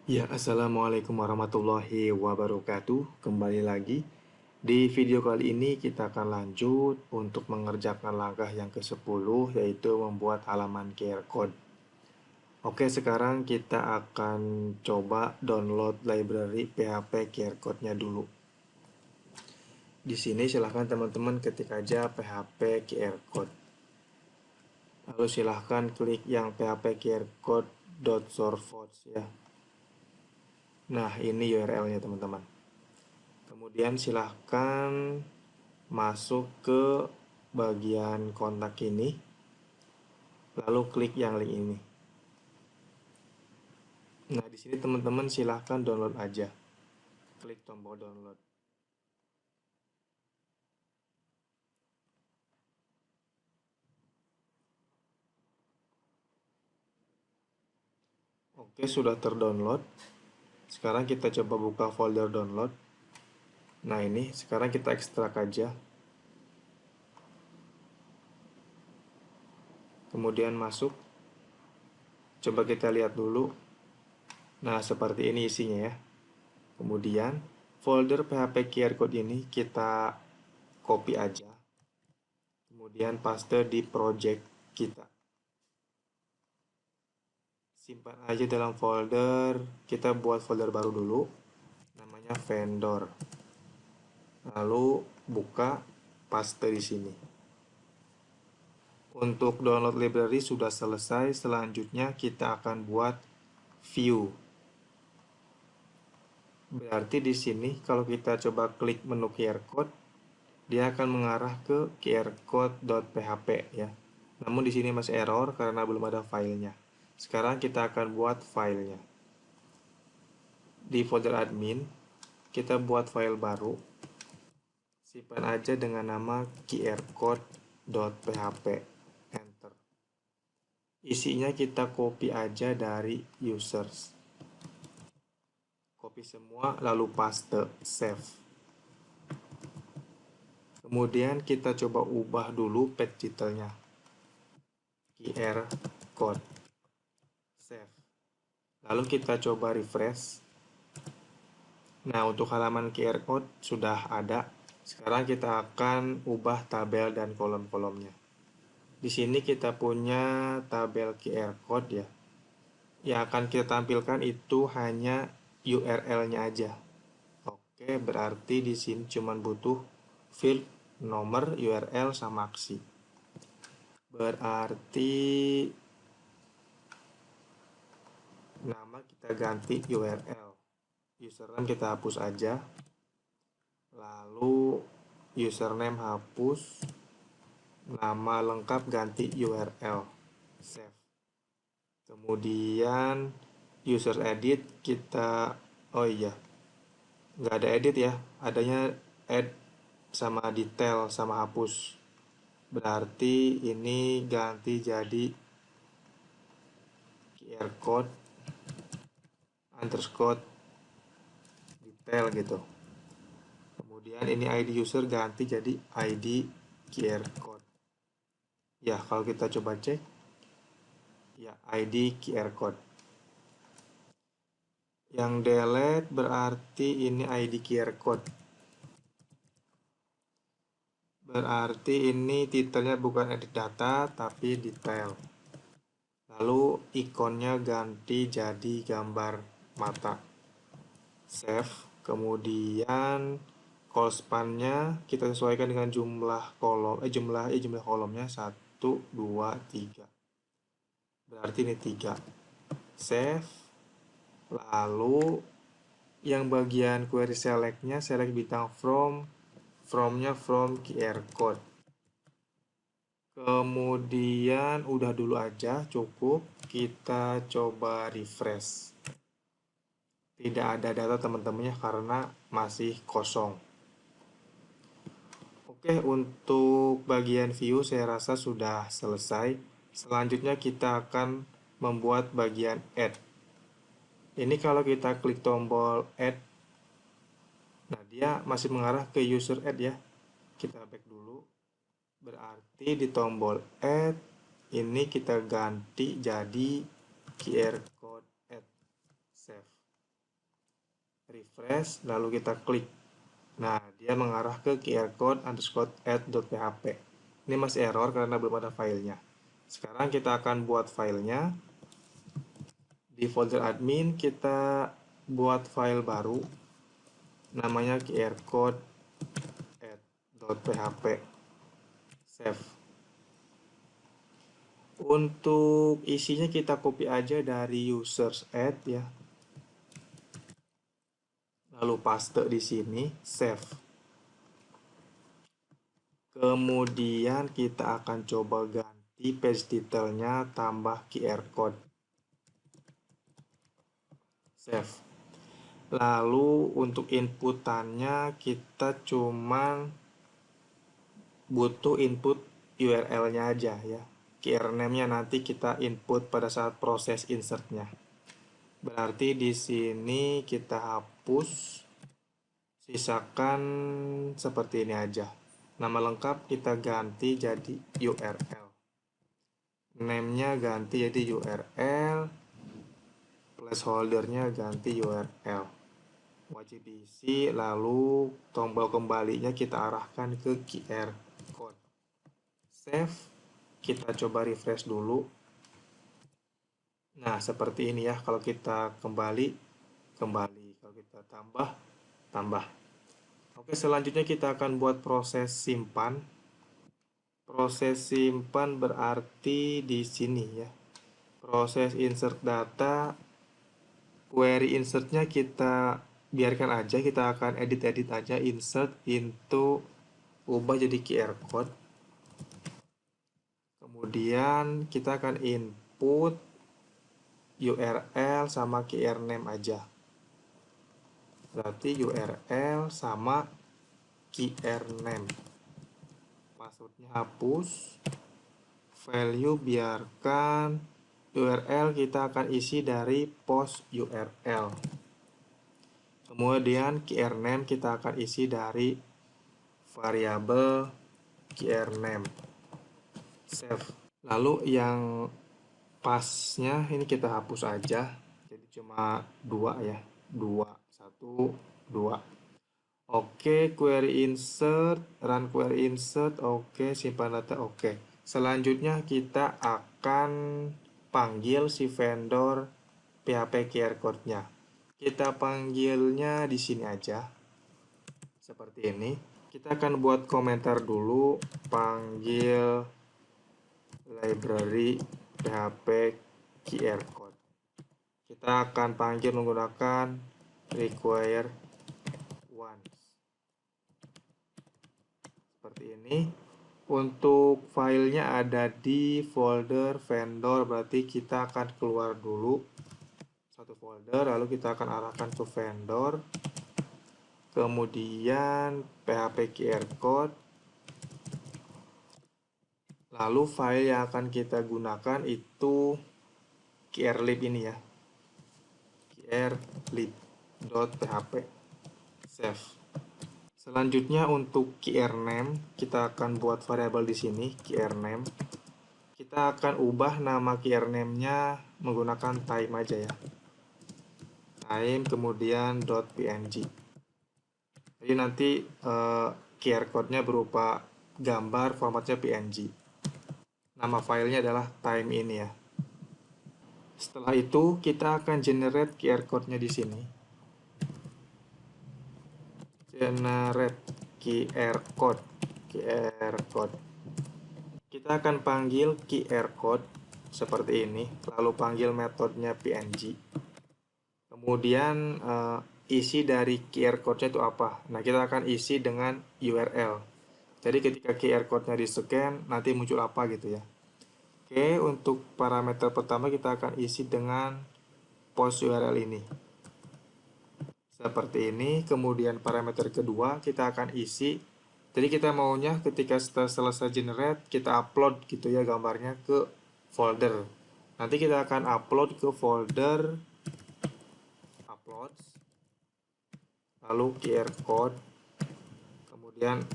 Ya, Assalamualaikum warahmatullahi wabarakatuh. Kembali lagi. Di video kali ini kita akan lanjut untuk mengerjakan langkah yang ke-10, yaitu membuat halaman QR code. Oke, sekarang kita akan coba download library PHP QR code-nya dulu. Di sini silahkan teman-teman ketik aja PHP QR code. Lalu silahkan klik yang PHP QR code.sourceforge ya. Nah, ini URL-nya teman-teman. Kemudian silahkan masuk ke bagian kontak ini, lalu klik yang link ini. Nah, di sini teman-teman silahkan download aja. Klik tombol download. Oke, sudah terdownload. Sekarang kita coba buka folder download. Nah, ini sekarang kita ekstrak aja. Kemudian masuk. Coba kita lihat dulu. Nah, seperti ini isinya ya. Kemudian folder PHP QR code ini kita copy aja. Kemudian paste di project kita. Simpan aja dalam folder. Kita buat folder baru dulu. Namanya vendor. Lalu buka, paste di sini. Untuk download library sudah selesai. Selanjutnya kita akan buat view. Berarti di sini kalau kita coba klik menu QR code, dia akan mengarah ke qrcode.php ya. Namun di sini masih error karena belum ada filenya. Sekarang kita akan buat filenya. Di folder admin, kita buat file baru. Simpan aja dengan nama qrcode.php. Enter. Isinya kita copy aja dari users. Copy semua lalu paste, save. Kemudian kita coba ubah dulu page titelnya. QR code. Save. Lalu kita coba refresh. Nah, untuk halaman QR code sudah ada. Sekarang kita akan ubah tabel dan kolom-kolomnya. Di sini kita punya tabel QR code ya. Yang akan kita tampilkan itu hanya URL-nya aja. Oke, berarti di sini cuma butuh field, nomor, URL, sama aksi. Berarti nama kita ganti URL. Username kita hapus aja. Lalu username hapus. Nama lengkap ganti URL. Save. Kemudian user edit kita, oh iya, nggak ada edit ya, adanya add sama detail sama hapus. Berarti ini ganti jadi QR code underscore detail gitu. Kemudian ini ID user ganti jadi ID QR code. Ya, kalau kita coba cek, ya ID QR code. Yang delete berarti ini ID QR code. Berarti ini titelnya bukan edit data, tapi detail. Lalu ikonnya ganti jadi gambar mata. Save. Kemudian call span-nya kita sesuaikan dengan jumlah kolom, jumlah kolomnya 1, 2, 3. Berarti ini 3. Save. Lalu yang bagian query select-nya select bintang from-nya from QR code. Kemudian udah dulu aja, cukup. Kita coba refresh. Tidak ada data teman-temannya karena masih kosong. Oke, untuk bagian view saya rasa sudah selesai. Selanjutnya kita akan membuat bagian add. Ini kalau kita klik tombol add, nah dia masih mengarah ke user add ya. Kita back dulu. Berarti di tombol add ini kita ganti jadi QR code add. Save. refresh, lalu kita klik. Nah, dia mengarah ke qrcode_add.php. Ini masih error karena belum ada filenya. Sekarang kita akan buat filenya. Di folder admin kita buat file baru namanya qrcode_add.php. Save. Untuk isinya kita copy aja dari users add ya. Lalu paste di sini, save. Kemudian kita akan coba ganti page detailnya, tambah QR code. Save. Lalu untuk inputannya kita cuman butuh input URL-nya aja ya. QR name-nya nanti kita input pada saat proses insert-nya. Berarti di sini kita hapus, sisakan seperti ini aja. Nama lengkap kita ganti jadi URL. Name-nya ganti jadi URL. Placeholder-nya ganti URL. Wajib diisi, lalu tombol kembalinya kita arahkan ke QR code. Save. Kita coba refresh dulu. Nah, seperti ini ya. Kalau kita kembali. Kalau kita tambah. Oke, selanjutnya kita akan buat proses simpan. Proses simpan berarti di sini ya. Proses insert data, query insertnya kita biarkan aja. Kita akan edit aja, insert into, ubah jadi QR code. Kemudian kita akan input URL sama QR name aja. Berarti URL sama QR name. Passwordnya hapus. Value biarkan. URL kita akan isi dari post URL. Kemudian QR name kita akan isi dari variabel QR name. Save. Lalu yang pasnya ini kita hapus aja. Jadi cuma 2 ya. 1, 2. Oke, query insert, run query insert, oke, simpan data, oke. Selanjutnya kita akan panggil si vendor PHP QR code-nya. Kita panggilnya di sini aja. Seperti ini. Kita akan buat komentar dulu, panggil library PHP QR code. Kita akan panggil menggunakan require once. Seperti ini. Untuk filenya ada di folder vendor, berarti kita akan keluar dulu satu folder, lalu kita akan arahkan ke vendor, kemudian PHP QR code, lalu file yang akan kita gunakan itu qrlib ini ya, qrlib.php. Save. Selanjutnya untuk QR name, kita akan buat variabel di sini, QR name. Kita akan ubah nama QR name-nya menggunakan time aja ya. Time kemudian .png. Jadi nanti QR code-nya berupa gambar, formatnya PNG. Nama filenya adalah time ini ya. Setelah itu kita akan generate QR code-nya di sini. Generate QR code. Kita akan panggil QR code seperti ini, lalu panggil metodenya PNG. Kemudian isi dari QR code-nya itu apa? Nah, kita akan isi dengan URL. Jadi ketika QR code-nya di-scan, nanti muncul apa gitu ya. Oke, untuk parameter pertama kita akan isi dengan post URL ini. Seperti ini. Kemudian parameter kedua kita akan isi. Jadi kita maunya ketika selesai generate, kita upload gitu ya gambarnya ke folder. Nanti kita akan upload ke folder uploads, lalu QR code, kemudian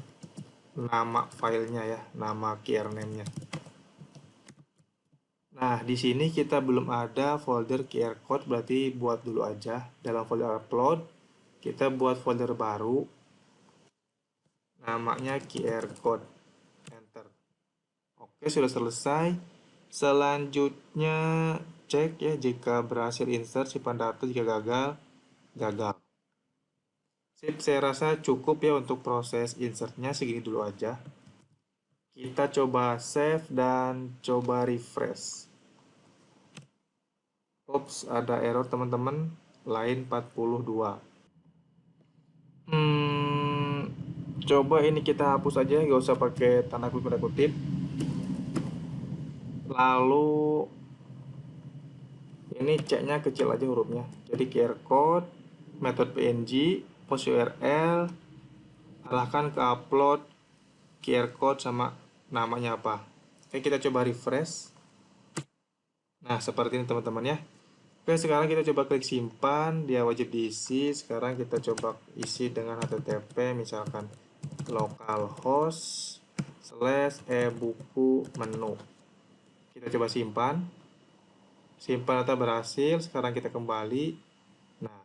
nama filenya ya, nama QR name-nya. Nah, di sini kita belum ada folder QR code, berarti buat dulu aja dalam folder upload. Kita buat folder baru, namanya QR code, enter. Oke, sudah selesai. Selanjutnya cek ya jika berhasil insert, simpan data, jika gagal, gagal. Sip, saya rasa cukup ya untuk proses insertnya, segini dulu aja. Kita coba save dan coba refresh. Oops, ada error teman-teman, line 42. Coba ini kita hapus aja, nggak usah pakai tanda kutip. Lalu ini C-nya kecil aja hurufnya. Jadi QR code, metode PNG, post URL, arahkan ke upload QR code sama namanya apa. Oke, kita coba refresh. Nah, seperti ini teman-teman ya. Oke, sekarang kita coba klik simpan, dia wajib diisi. Sekarang kita coba isi dengan HTTP, misalkan localhost/e-buku menu. Kita coba simpan. Simpan data berhasil, sekarang kita kembali. Nah,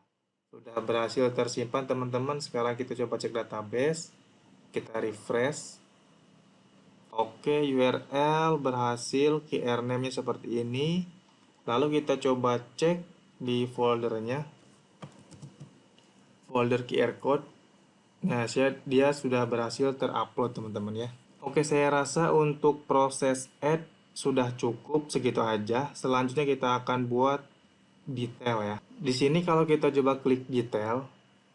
sudah berhasil tersimpan teman-teman. Sekarang kita coba cek database. Kita refresh. Oke, URL berhasil, QR name-nya seperti ini. Lalu kita coba cek di foldernya, folder QR code. Nah, dia sudah berhasil terupload teman-teman ya. Oke, saya rasa untuk proses add sudah cukup segitu aja. Selanjutnya kita akan buat detail ya. Di sini kalau kita coba klik detail,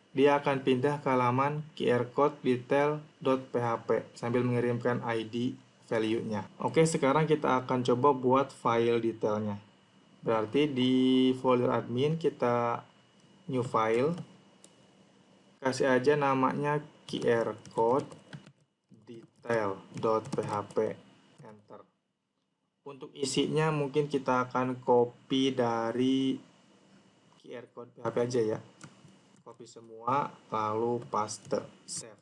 dia akan pindah ke halaman QR code detail.php sambil mengirimkan ID value-nya. Oke, sekarang kita akan coba buat file detailnya. Berarti di folder admin kita new file, kasih aja namanya QR code detail.php, enter. Untuk isinya mungkin kita akan copy dari QR code PHP aja ya. Copy semua, lalu paste, save.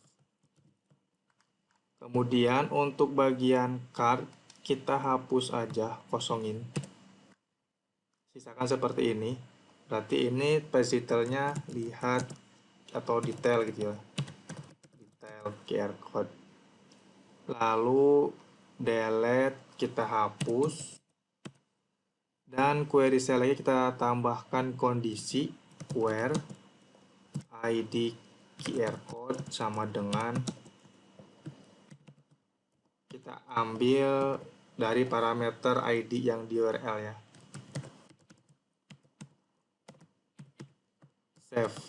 Kemudian untuk bagian card, kita hapus aja, kosongin. Sisakan seperti ini. Berarti ini page detailnya lihat atau detail gitu ya. Detail QR code. Lalu delete, kita hapus. Dan query cell lagi kita tambahkan kondisi where ID QR code sama dengan, kita ambil dari parameter ID yang di URL ya. Save.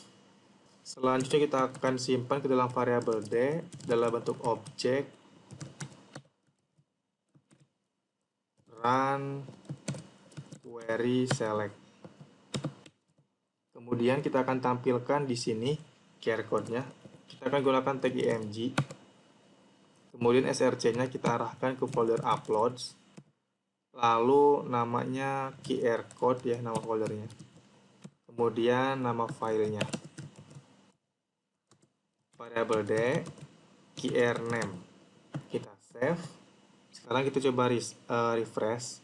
Selanjutnya kita akan simpan ke dalam variabel D dalam bentuk objek run query select. Kemudian kita akan tampilkan di sini QR code-nya. Kita akan gunakan tag img. Kemudian src-nya kita arahkan ke folder uploads. Lalu namanya QR code ya, nama foldernya. Kemudian nama filenya. Variabel D, QR name. Kita save. Sekarang kita coba refresh.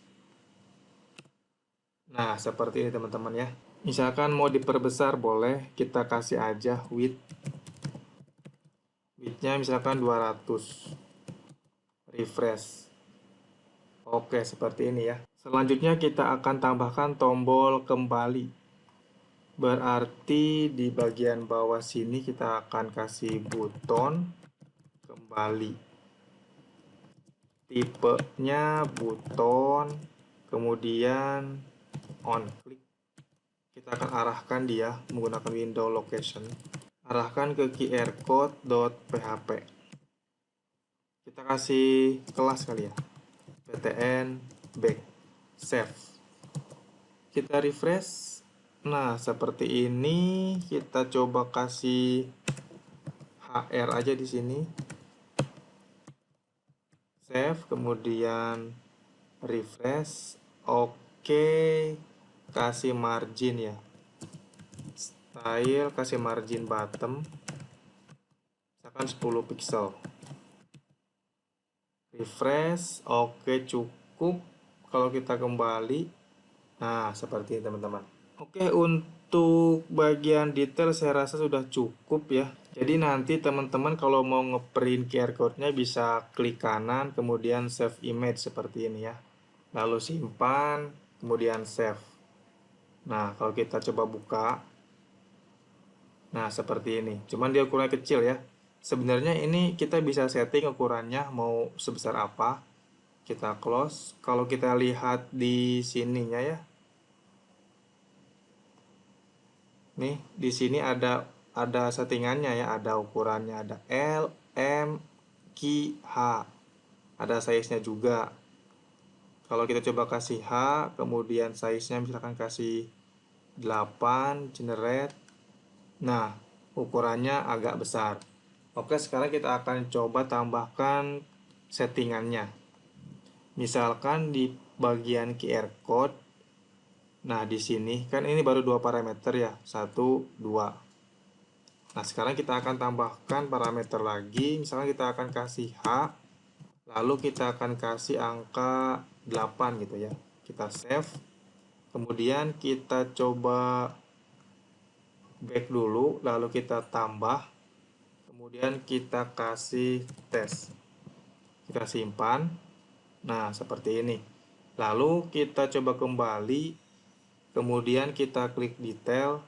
Nah, seperti ini teman-teman ya. Misalkan mau diperbesar boleh, kita kasih aja width. Width-nya misalkan 200. Refresh. Oke, seperti ini ya. Selanjutnya kita akan tambahkan tombol kembali. Berarti di bagian bawah sini kita akan kasih buton kembali. Tipenya buton, kemudian on click. Kita akan arahkan dia menggunakan window location. Arahkan ke QR code.php. Kita kasih kelas kali ya. ptn back, save. Kita refresh. Nah, seperti ini. Kita coba kasih hr aja di sini. Save, kemudian refresh. Oke, kasih margin ya. Style kasih margin bottom. Misalkan 10 pixel. Refresh. Oke, cukup. Kalau kita kembali, nah seperti ini teman-teman. Oke, untuk Untuk bagian detail saya rasa sudah cukup ya. Jadi nanti teman-teman kalau mau ngeprint QR code-nya bisa klik kanan, kemudian save image seperti ini ya. Lalu simpan, kemudian save. Nah, kalau kita coba buka, nah seperti ini. Cuman dia ukurannya kecil ya. Sebenarnya ini kita bisa setting ukurannya mau sebesar apa. Kita close. Kalau kita lihat di sininya ya. Nih, di sini ada settingannya ya, ada ukurannya, ada L, M, Q, H. Ada size-nya juga. Kalau kita coba kasih H, kemudian size-nya misalkan kasih 8, generate. Nah, ukurannya agak besar. Oke, sekarang kita akan coba tambahkan settingannya. Misalkan di bagian QR code. Nah, di sini kan ini baru dua parameter ya, 1, 2. Nah, sekarang kita akan tambahkan parameter lagi. Misalnya kita akan kasih H, lalu kita akan kasih angka 8 gitu ya. Kita save. Kemudian kita coba back dulu, lalu kita tambah. Kemudian kita kasih tes. Kita simpan. Nah, seperti ini. Lalu kita coba kembali. Kemudian kita klik detail.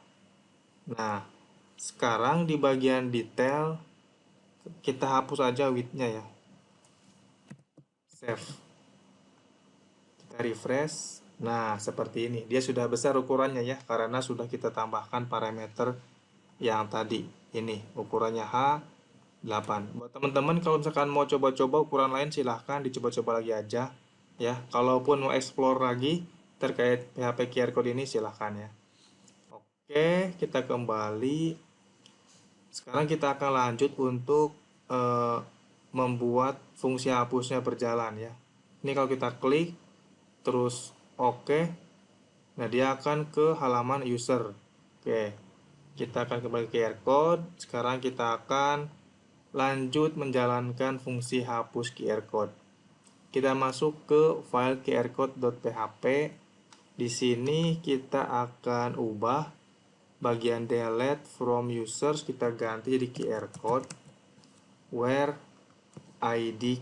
Nah, sekarang di bagian detail kita hapus aja width-nya ya. Save. Kita refresh. Nah, seperti ini. Dia sudah besar ukurannya ya, karena sudah kita tambahkan parameter yang tadi. Ini ukurannya H8. Buat teman-teman kalau misalkan mau coba-coba ukuran lain silahkan dicoba-coba lagi aja ya. Kalaupun mau explore lagi terkait PHP QR code ini silahkan ya. Oke, kita kembali. Sekarang kita akan lanjut untuk membuat fungsi hapusnya berjalan ya. Ini kalau kita klik terus oke, nah dia akan ke halaman user. Oke, kita akan kembali ke QR code. Sekarang kita akan lanjut menjalankan fungsi hapus QR code. Kita masuk ke file qrcode.php. Di sini kita akan ubah bagian delete from users, kita ganti jadi QR code, where ID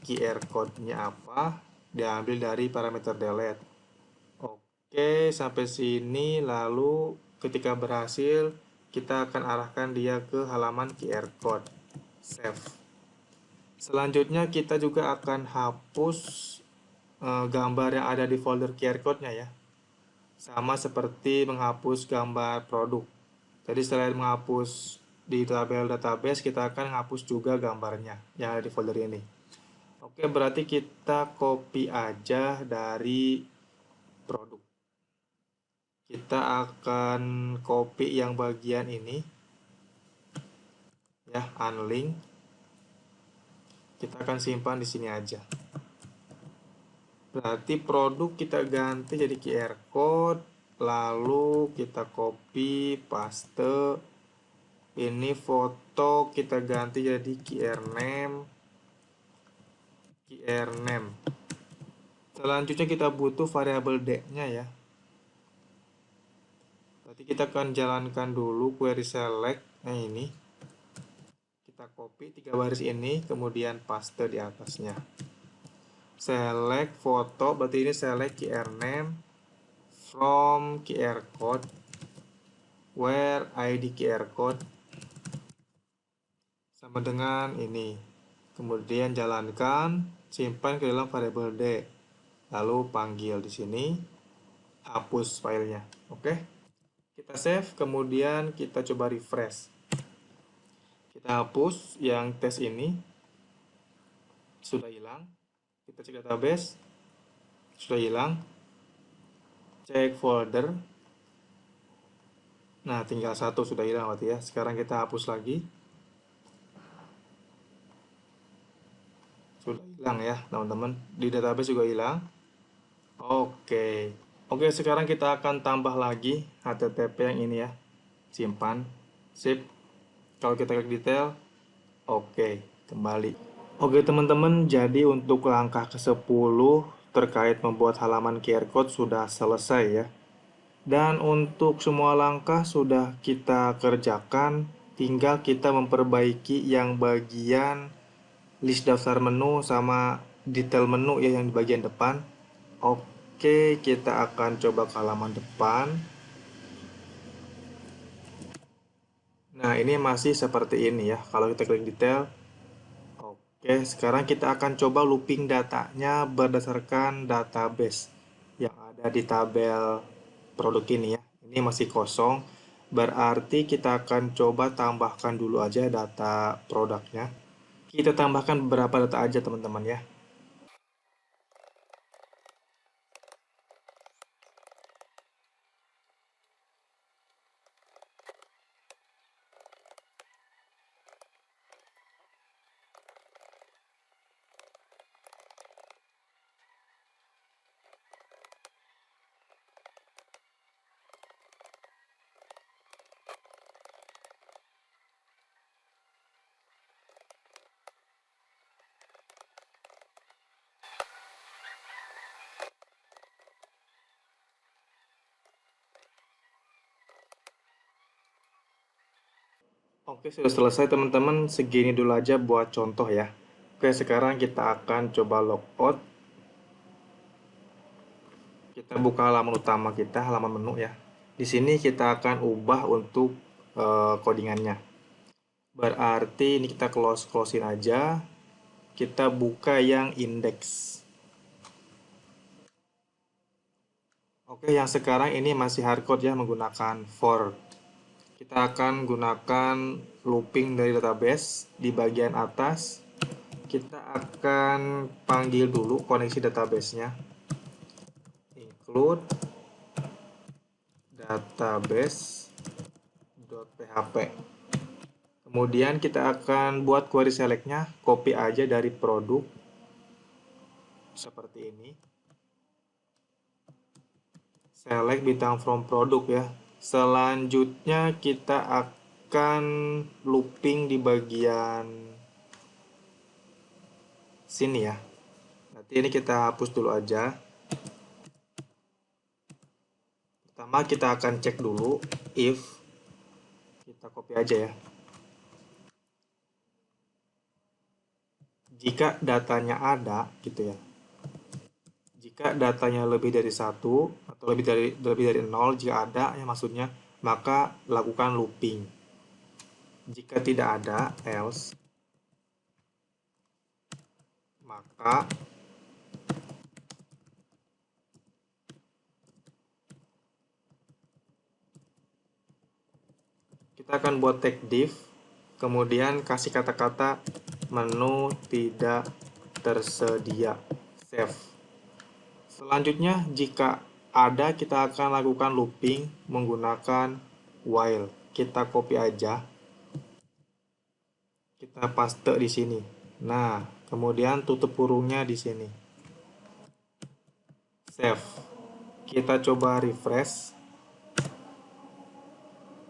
QR code-nya apa, diambil dari parameter delete. Oke, sampai sini. Lalu ketika berhasil, kita akan arahkan dia ke halaman QR code. Save. Selanjutnya kita juga akan hapus gambar yang ada di folder QR code-nya ya. Sama seperti menghapus gambar produk. Jadi selain menghapus di tabel database, kita akan menghapus juga gambarnya yang ada di folder ini. Oke, berarti kita copy aja dari produk. Kita akan copy yang bagian ini. Ya, unlink. Kita akan simpan di sini aja. Berarti produk kita ganti jadi QR code, lalu kita copy, paste. Ini foto kita ganti jadi QR name. Selanjutnya kita butuh variabel D-nya ya. Berarti kita akan jalankan dulu query select. Nah ini. Kita copy 3 baris ini, kemudian paste di atasnya. Select foto, berarti ini select QR name from QR code, where ID QR code sama dengan ini. Kemudian jalankan, simpan ke dalam variabel D. Lalu panggil di sini, hapus filenya. Oke. Kita save, kemudian kita coba refresh. Kita hapus yang tes ini. Sudah hilang. Kita cek database, sudah hilang. Cek folder. Nah, tinggal satu sudah hilang berarti ya. Sekarang kita hapus lagi. Sudah hilang ya, teman-teman. Di database juga hilang. Oke. Oke, sekarang kita akan tambah lagi HTTP yang ini ya. Simpan. Sip. Kalau kita klik detail, oke, kembali. Oke teman-teman, jadi untuk langkah ke-10 terkait membuat halaman QR code sudah selesai ya. Dan untuk semua langkah sudah kita kerjakan, tinggal kita memperbaiki yang bagian list daftar menu sama detail menu ya yang di bagian depan. Oke, kita akan coba ke halaman depan. Nah, ini masih seperti ini ya. Kalau kita klik detail. Oke, sekarang kita akan coba looping datanya berdasarkan database yang ada di tabel produk ini ya. Ini masih kosong, berarti kita akan coba tambahkan dulu aja data produknya. Kita tambahkan beberapa data aja teman-teman ya. Oke, sudah selesai teman-teman. Segini dulu aja buat contoh ya. Oke, sekarang kita akan coba logout. Kita buka halaman utama kita, halaman menu ya. Di sini kita akan ubah untuk codingannya. Berarti ini kita closein aja. Kita buka yang index. Oke, yang sekarang ini masih hardcode ya menggunakan for. Kita akan gunakan looping dari database di bagian atas. Kita akan panggil dulu koneksi database-nya. Include database.php. Kemudian kita akan buat query select-nya, copy aja dari produk seperti ini. Select bintang from produk ya. Selanjutnya kita akan looping di bagian sini ya. Nanti ini kita hapus dulu aja. Pertama kita akan cek dulu if, kita copy aja ya. Jika datanya ada gitu ya. Jika datanya lebih dari 1 atau lebih dari 0 jika ada ya maksudnya, maka lakukan looping. Jika tidak ada else, maka kita akan buat tag div, kemudian kasih kata-kata menu tidak tersedia, save. Selanjutnya jika ada kita akan lakukan looping menggunakan while. Kita copy aja, kita paste di sini. Nah, kemudian tutup kurungnya di sini. Save. Kita coba refresh.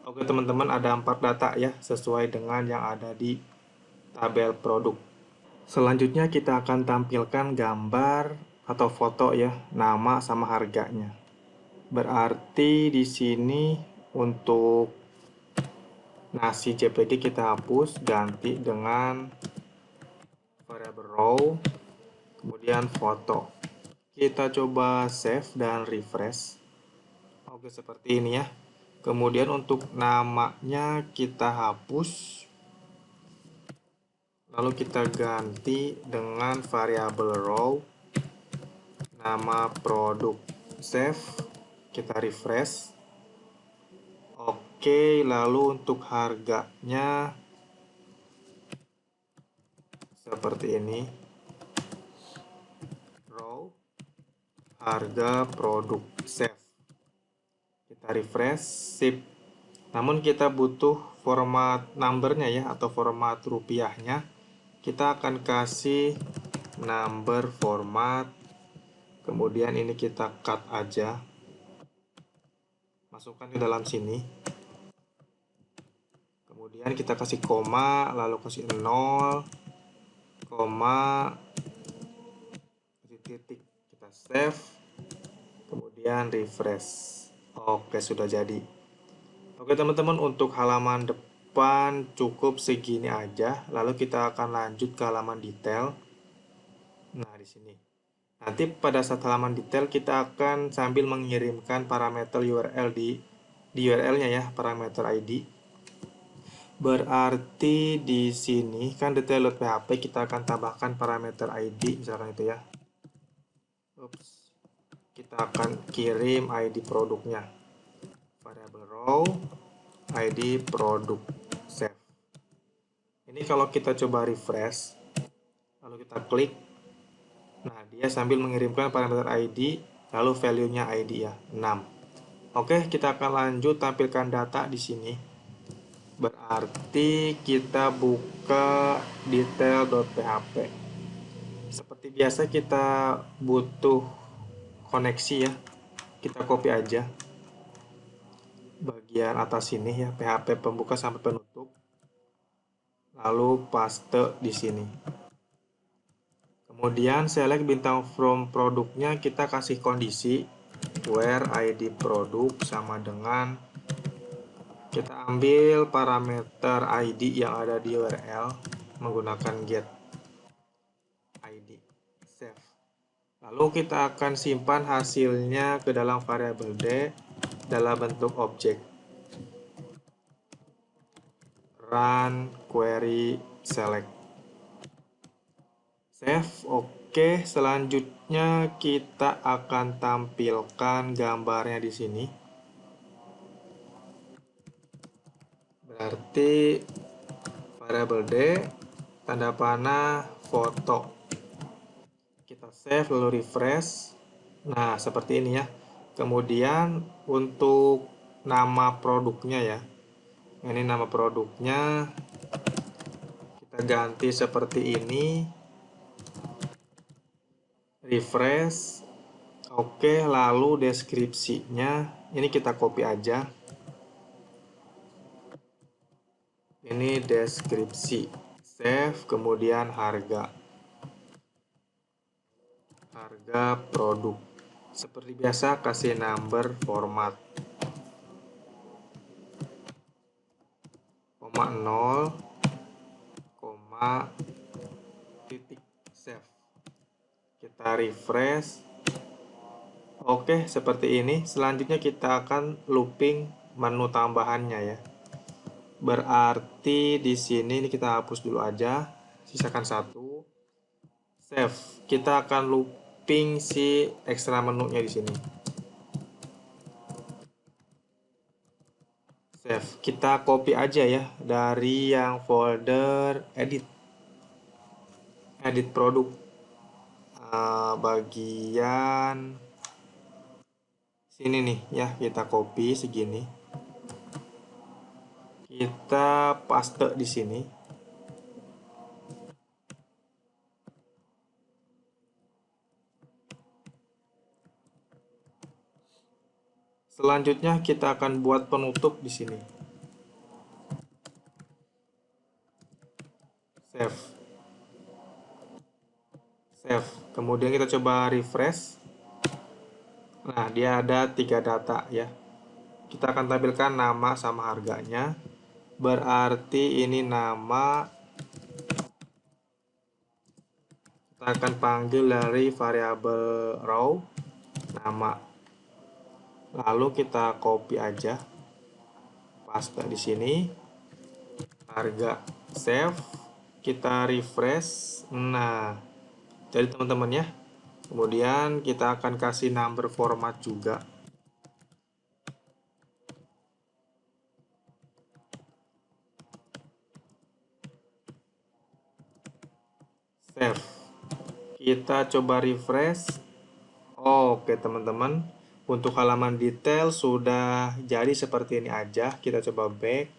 Oke teman-teman, ada 4 data ya sesuai dengan yang ada di tabel produk. Selanjutnya kita akan tampilkan gambar atau foto ya, nama sama harganya. Berarti di sini untuk nasi JPG kita hapus, ganti dengan variable row, kemudian foto. Kita coba save dan refresh. Oke, seperti ini ya. Kemudian untuk namanya kita hapus. Lalu kita ganti dengan variabel row, nama produk. Save, kita refresh. Oke, lalu untuk harganya seperti ini. Row, harga produk. Save. Kita refresh, sip. Namun kita butuh format numbernya ya, atau format rupiahnya. Kita akan kasih number format. Kemudian ini kita cut aja. Masukkan ke dalam sini. Kemudian kita kasih koma, lalu kasih 0, koma, kasih titik. Kita save. Kemudian refresh. Oke, sudah jadi. Oke teman-teman, untuk halaman depan cukup segini aja. Lalu kita akan lanjut ke halaman detail. Nah, di sini. Nanti pada saat halaman detail kita akan sambil mengirimkan parameter URL di URL-nya ya, parameter ID. Berarti di sini kan detail.php kita akan tambahkan parameter ID misalkan itu ya. Ups. Kita akan kirim ID produknya. Variable row ID produk save. Ini kalau kita coba refresh, lalu kita klik, nah dia sambil mengirimkan parameter ID, lalu value-nya ID ya, 6. Oke, kita akan lanjut tampilkan data di sini. Berarti kita buka detail.php. Seperti biasa kita butuh koneksi ya. Kita copy aja bagian atas ini ya, PHP pembuka sampai penutup. Lalu paste di sini. Kemudian select bintang from produknya, kita kasih kondisi where ID produk sama dengan kita ambil parameter ID yang ada di URL menggunakan get ID save. Lalu kita akan simpan hasilnya ke dalam variabel D dalam bentuk objek. Run query select. Save. Oke, selanjutnya kita akan tampilkan gambarnya di sini. Berarti variabel D tanda panah foto. Kita save lalu refresh. Nah, seperti ini ya. Kemudian untuk nama produknya ya. Ini nama produknya kita ganti seperti ini. Refresh. Oke, lalu deskripsinya ini kita copy aja. Ini deskripsi. Save, kemudian harga produk. Seperti biasa kasih number format 0, titik save. Kita refresh. Oke, seperti ini. Selanjutnya kita akan looping menu tambahannya ya. Berarti di sini ini kita hapus dulu aja, sisakan 1. Save. Kita akan looping si ekstra menunya di sini. Save. Kita copy aja ya dari yang folder edit produk. Bagian sini nih ya, kita copy segini. Kita paste di sini. Selanjutnya kita akan buat penutup di sini. Save. Save. Kemudian kita coba refresh. Nah, dia ada 3 data ya. Kita akan tampilkan nama sama harganya. Berarti ini nama. Kita akan panggil dari variabel row nama. Lalu kita copy aja. Paste di sini. Harga save. Kita refresh. Nah, jadi teman-teman ya. Kemudian kita akan kasih number format juga. Save. Kita coba refresh. Oke teman-teman, untuk halaman detail sudah jadi seperti ini aja. Kita coba back.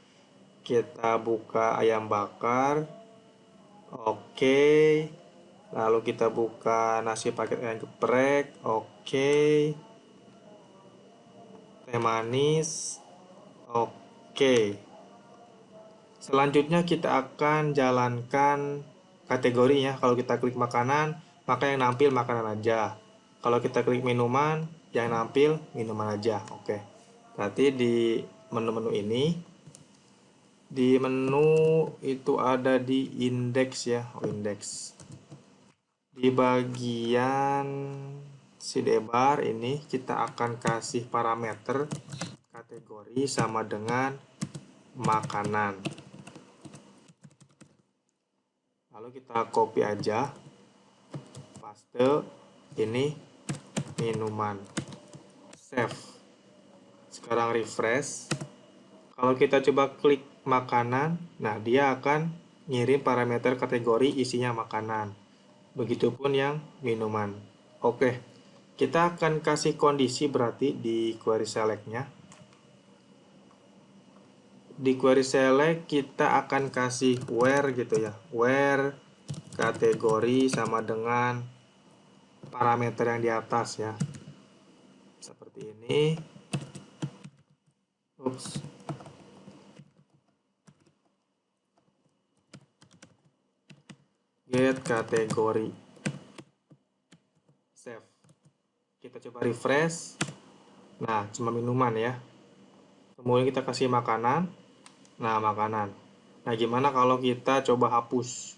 Kita buka ayam bakar. Oke. Lalu kita buka nasi paket ayam geprek. Oke. Teh manis. Oke. Selanjutnya kita akan jalankan kategorinya. Kalau kita klik makanan, maka yang nampil makanan aja. Kalau kita klik minuman, yang nampil minuman aja. Oke. Berarti di menu-menu ini, di menu itu ada di indeks ya, indeks. Di bagian sidebar ini kita akan kasih parameter kategori sama dengan makanan. Lalu kita copy aja, paste, ini minuman, save. Sekarang refresh. Kalau kita coba klik makanan, nah dia akan ngirim parameter kategori isinya makanan. Begitupun yang minuman. Oke, kita akan kasih kondisi berarti di query select-nya. Di query select kita akan kasih where gitu ya, where kategori sama dengan parameter yang di atas ya, seperti ini. Ups. Get kategori, save. Kita coba refresh. Nah, cuma minuman ya. Kemudian kita kasih makanan. Nah, makanan. Nah, gimana kalau kita coba hapus?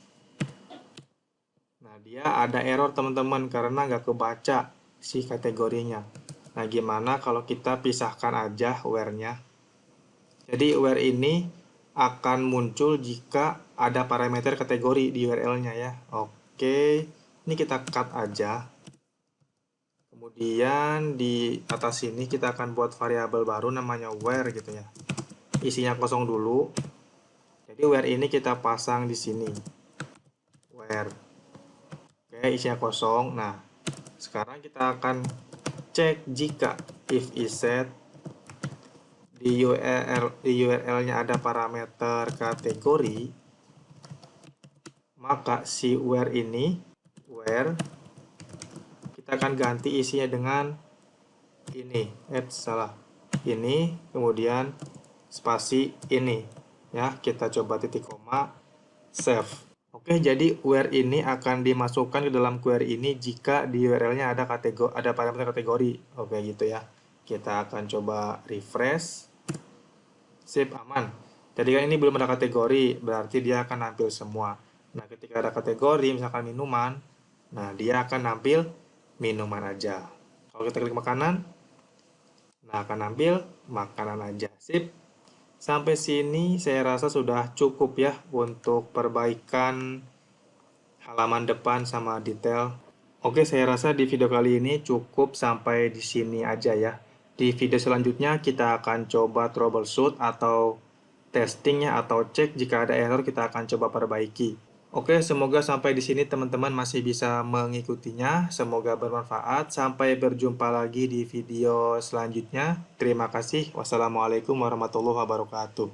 Nah, dia ada error teman-teman karena nggak kebaca si kategorinya. Nah, gimana kalau kita pisahkan aja where-nya? Jadi, where ini akan muncul jika ada parameter kategori di URL-nya ya. Oke, ini kita cut aja. Kemudian di atas sini kita akan buat variabel baru namanya where gitu ya. Isinya kosong dulu. Jadi where ini kita pasang di sini. Where. Oke, isinya kosong. Nah, sekarang kita akan cek jika if is set di URL-nya ada parameter kategori, maka si where ini, where, kita akan ganti isinya dengan ini, salah. Ini, kemudian spasi ini ya, kita coba titik koma, save. Oke, jadi where ini akan dimasukkan ke dalam query ini jika di URL-nya ada parameter kategori. Oke, gitu ya. Kita akan coba refresh. Sip, aman. Jadi kan ini belum ada kategori, berarti dia akan nampil semua. Nah, ketika ada kategori, misalkan minuman, nah dia akan nampil minuman aja. Kalau kita klik makanan, nah akan nampil makanan aja. Sip. Sampai sini saya rasa sudah cukup ya untuk perbaikan halaman depan sama detail. Oke, saya rasa di video kali ini cukup sampai di sini aja ya. Di video selanjutnya kita akan coba troubleshoot atau testingnya atau cek jika ada error kita akan coba perbaiki. Oke, semoga sampai di sini teman-teman masih bisa mengikutinya. Semoga bermanfaat. Sampai berjumpa lagi di video selanjutnya. Terima kasih. Wassalamualaikum warahmatullahi wabarakatuh.